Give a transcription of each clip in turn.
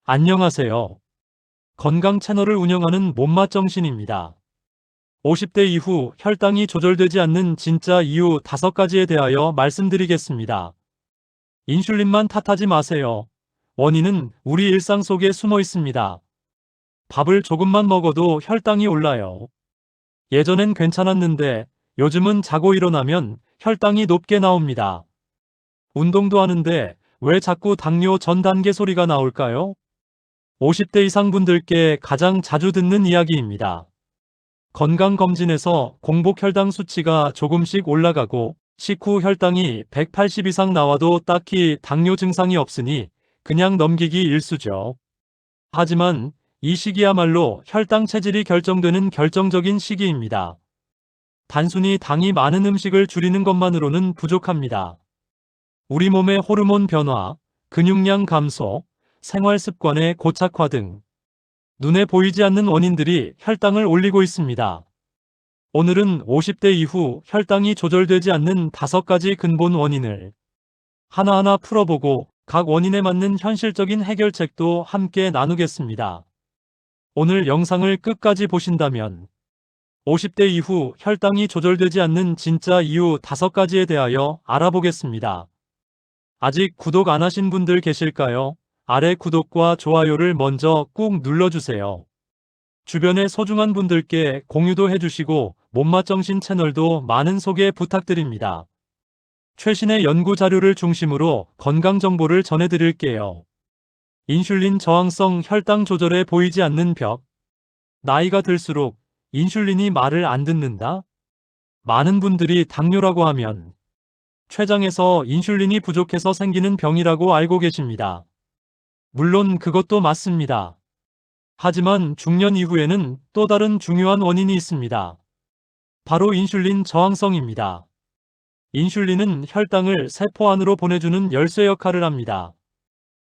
안녕하세요. 건강 채널을 운영하는 몸맛정신입니다. 50대 이후 혈당이 조절되지 않는 진짜 이유 5가지에 대하여 말씀드리겠습니다. 인슐린만 탓하지 마세요. 원인은 우리 일상 속에 숨어 있습니다. 밥을 조금만 먹어도 혈당이 올라요. 예전엔 괜찮았는데 요즘은 자고 일어나면 혈당이 높게 나옵니다. 운동도 하는데 왜 자꾸 당뇨 전 단계 소리가 나올까요? 50대 이상 분들께 가장 자주 듣는 이야기입니다. 건강검진에서 공복 혈당 수치가 조금씩 올라가고 식후 혈당이 180 이상 나와도 딱히 당뇨 증상이 없으니 그냥 넘기기 일쑤죠. 하지만 이 시기야말로 혈당 체질이 결정되는 결정적인 시기입니다. 단순히 당이 많은 음식을 줄이는 것만으로는 부족합니다. 우리 몸의 호르몬 변화, 근육량 감소, 생활 습관의 고착화 등 눈에 보이지 않는 원인들이 혈당을 올리고 있습니다. 오늘은 50대 이후 혈당이 조절되지 않는 5가지 근본 원인을 하나하나 풀어보고 각 원인에 맞는 현실적인 해결책도 함께 나누겠습니다. 오늘 영상을 끝까지 보신다면 50대 이후 혈당이 조절되지 않는 진짜 이유 5가지에 대하여 알아보겠습니다. 아직 구독 안 하신 분들 계실까요? 아래 구독과 좋아요를 먼저 꾹 눌러주세요. 주변의 소중한 분들께 공유도 해주시고 몸맛정신 채널도 많은 소개 부탁드립니다. 최신의 연구 자료를 중심으로 건강 정보를 전해드릴게요. 인슐린 저항성 혈당 조절에 보이지 않는 벽. 나이가 들수록 인슐린이 말을 안 듣는다? 많은 분들이 당뇨라고 하면 췌장에서 인슐린이 부족해서 생기는 병이라고 알고 계십니다. 물론 그것도 맞습니다. 하지만 중년 이후에는 또 다른 중요한 원인이 있습니다. 바로 인슐린 저항성입니다. 인슐린은 혈당을 세포 안으로 보내주는 열쇠 역할을 합니다.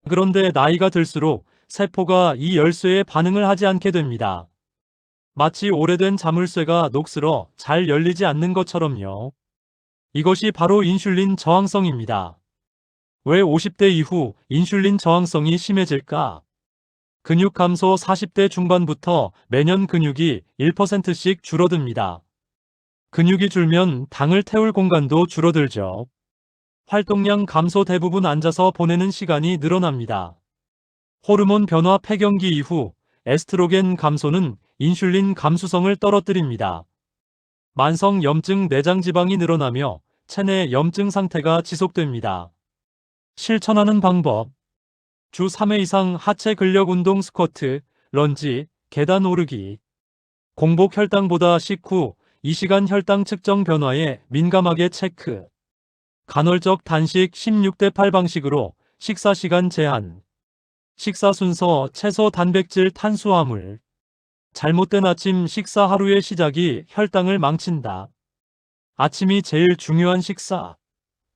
그런데 나이가 들수록 세포가 이 열쇠에 반응을 하지 않게 됩니다. 마치 오래된 자물쇠가 녹슬어 잘 열리지 않는 것처럼요. 이것이 바로 인슐린 저항성입니다. 왜 50대 이후 인슐린 저항성이 심해질까? 근육 감소. 40대 중반부터 매년 근육이 1%씩 줄어듭니다. 근육이 줄면 당을 태울 공간도 줄어들죠. 활동량 감소. 대부분 앉아서 보내는 시간이 늘어납니다. 호르몬 변화. 폐경기 이후 에스트로겐 감소는 인슐린 감수성을 떨어뜨립니다. 만성 염증. 내장 지방이 늘어나며 체내 염증 상태가 지속됩니다. 실천하는 방법. 주 3회 이상 하체 근력 운동 스쿼트, 런지, 계단 오르기. 공복 혈당보다 식후 2시간 혈당 측정 변화에 민감하게 체크. 간헐적 단식. 16대8 방식으로 식사 시간 제한. 식사 순서 채소, 단백질, 탄수화물. 잘못된 아침 식사. 하루의 시작이 혈당을 망친다. 아침이 제일 중요한 식사.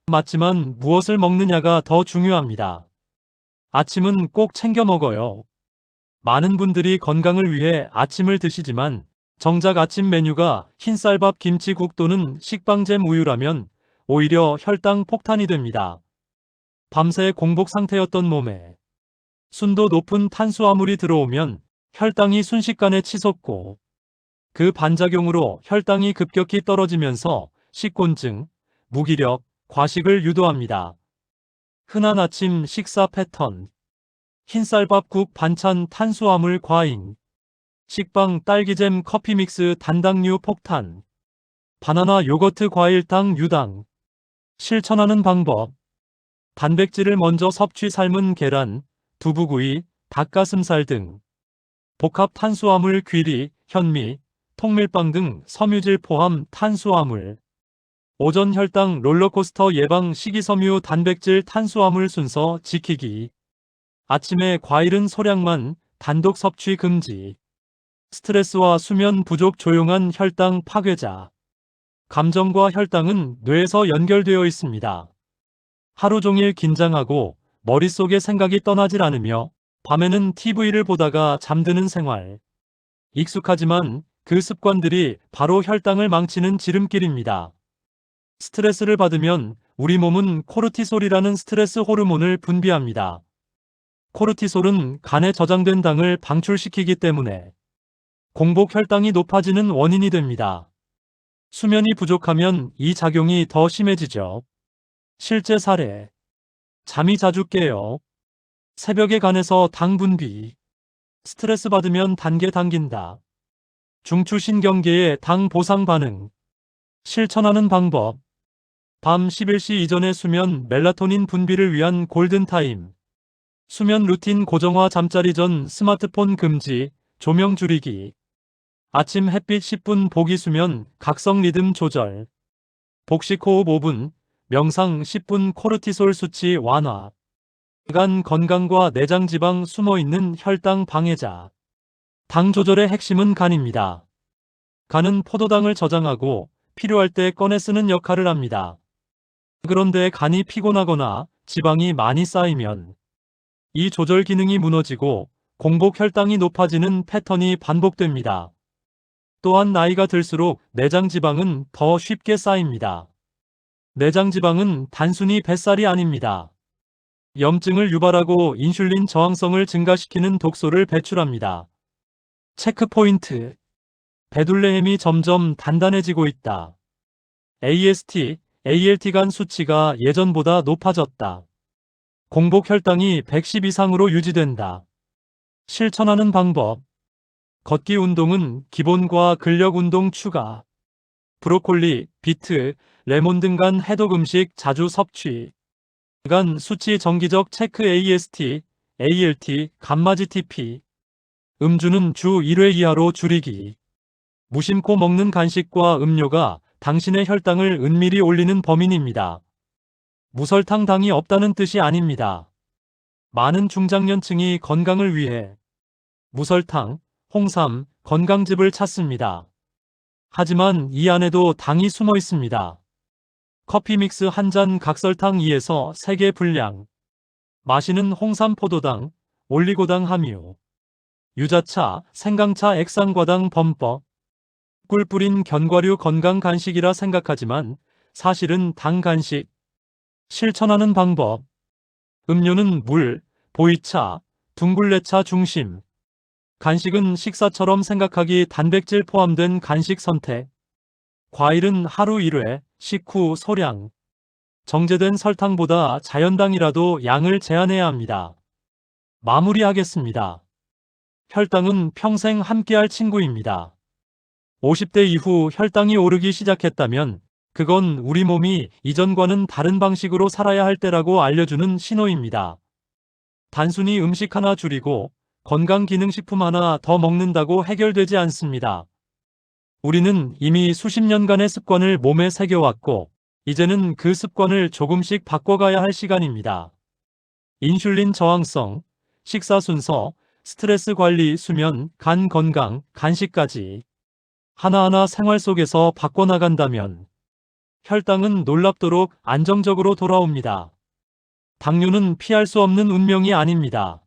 맞지만 무엇을 먹느냐가 더 중요합니다. 아침은 꼭 챙겨 먹어요. 많은 분들이 건강을 위해 아침을 드시지만 정작 아침 메뉴가 흰쌀밥, 김치국 또는 식빵잼, 우유라면 오히려 혈당 폭탄이 됩니다. 밤새 공복 상태였던 몸에 순도 높은 탄수화물이 들어오면 혈당이 순식간에 치솟고 그 반작용으로 혈당이 급격히 떨어지면서 식곤증, 무기력, 과식을 유도합니다. 흔한 아침 식사 패턴. 흰쌀밥, 국, 반찬, 탄수화물, 과잉. 식빵, 딸기잼, 커피 믹스, 단당류 폭탄. 바나나, 요거트, 과일, 당, 유당. 실천하는 방법. 단백질을 먼저 섭취. 삶은 계란, 두부구이, 닭가슴살 등. 복합 탄수화물, 귀리, 현미, 통밀빵 등 섬유질 포함 탄수화물. 오전 혈당 롤러코스터 예방. 식이섬유, 단백질, 탄수화물 순서 지키기. 아침에 과일은 소량만, 단독 섭취 금지. 스트레스와 수면 부족. 조용한 혈당 파괴자. 감정과 혈당은 뇌에서 연결되어 있습니다. 하루 종일 긴장하고 머릿속에 생각이 떠나질 않으며 밤에는 TV를 보다가 잠드는 생활. 익숙하지만 그 습관들이 바로 혈당을 망치는 지름길입니다. 스트레스를 받으면 우리 몸은 코르티솔이라는 스트레스 호르몬을 분비합니다. 코르티솔은 간에 저장된 당을 방출시키기 때문에 공복 혈당이 높아지는 원인이 됩니다. 수면이 부족하면 이 작용이 더 심해지죠. 실제 사례. 잠이 자주 깨요. 새벽에 간에서 당 분비. 스트레스 받으면 단계 당긴다. 중추신경계의 당 보상 반응. 실천하는 방법. 밤 11시 이전의 수면 멜라토닌 분비를 위한 골든타임. 수면 루틴 고정화 잠자리 전 스마트폰 금지, 조명 줄이기. 아침 햇빛 10분 보기 수면 각성 리듬 조절. 복식 호흡 5분, 명상 10분 코르티솔 수치 완화. 간 건강과 내장 지방 숨어있는 혈당 방해자. 당 조절의 핵심은 간입니다. 간은 포도당을 저장하고 필요할 때 꺼내 쓰는 역할을 합니다. 그런데 간이 피곤하거나 지방이 많이 쌓이면 이 조절 기능이 무너지고 공복 혈당이 높아지는 패턴이 반복됩니다. 또한 나이가 들수록 내장 지방은 더 쉽게 쌓입니다. 내장 지방은 단순히 뱃살이 아닙니다. 염증을 유발하고 인슐린 저항성을 증가시키는 독소를 배출합니다. 체크포인트. 베둘레헴이 점점 단단해지고 있다. AST, ALT 간 수치가 예전보다 높아졌다. 공복 혈당이 110 이상으로 유지된다. 실천하는 방법. 걷기 운동은 기본과 근력 운동 추가. 브로콜리, 비트, 레몬 등 간 해독 음식 자주 섭취. 간 수치 정기적 체크 AST, ALT, 감마지 TP. 음주는 주 1회 이하로 줄이기. 무심코 먹는 간식과 음료가 당신의 혈당을 은밀히 올리는 범인입니다. 무설탕 당이 없다는 뜻이 아닙니다. 많은 중장년층이 건강을 위해 무설탕, 홍삼, 건강즙을 찾습니다. 하지만 이 안에도 당이 숨어 있습니다. 커피 믹스 한 잔 각설탕 2에서 3개 분량. 마시는 홍삼 포도당, 올리고당 함유. 유자차, 생강차 액상과당 범법. 꿀 뿌린 견과류 건강 간식이라 생각하지만 사실은 당 간식. 실천하는 방법. 음료는 물, 보이차, 둥글레차 중심. 간식은 식사처럼 생각하기 단백질 포함된 간식 선택. 과일은 하루 1회, 식후 소량. 정제된 설탕보다 자연당이라도 양을 제한해야 합니다. 마무리하겠습니다. 혈당은 평생 함께할 친구입니다. 50대 이후 혈당이 오르기 시작했다면 그건 우리 몸이 이전과는 다른 방식으로 살아야 할 때라고 알려주는 신호입니다. 단순히 음식 하나 줄이고 건강기능식품 하나 더 먹는다고 해결되지 않습니다. 우리는 이미 수십 년간의 습관을 몸에 새겨왔고 이제는 그 습관을 조금씩 바꿔가야 할 시간입니다. 인슐린 저항성, 식사 순서, 스트레스 관리, 수면, 간 건강, 간식까지 하나하나 생활 속에서 바꿔나간다면 혈당은 놀랍도록 안정적으로 돌아옵니다. 당뇨는 피할 수 없는 운명이 아닙니다.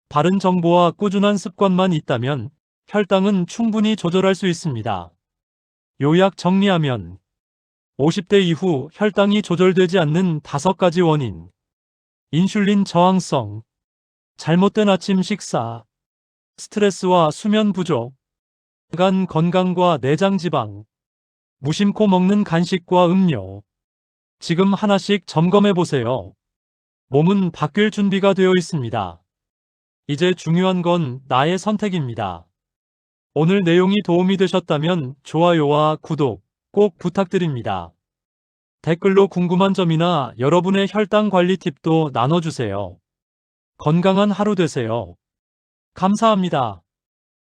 바른 정보와 꾸준한 습관만 있다면 혈당은 충분히 조절할 수 있습니다. 요약 정리하면 50대 이후 혈당이 조절되지 않는 5가지 원인. 인슐린 저항성, 잘못된 아침 식사, 스트레스와 수면 부족, 간 건강과 내장 지방, 무심코 먹는 간식과 음료. 지금 하나씩 점검해 보세요. 몸은 바뀔 준비가 되어 있습니다. 이제 중요한 건 나의 선택입니다. 오늘 내용이 도움이 되셨다면 좋아요와 구독 꼭 부탁드립니다. 댓글로 궁금한 점이나 여러분의 혈당 관리 팁도 나눠주세요. 건강한 하루 되세요. 감사합니다.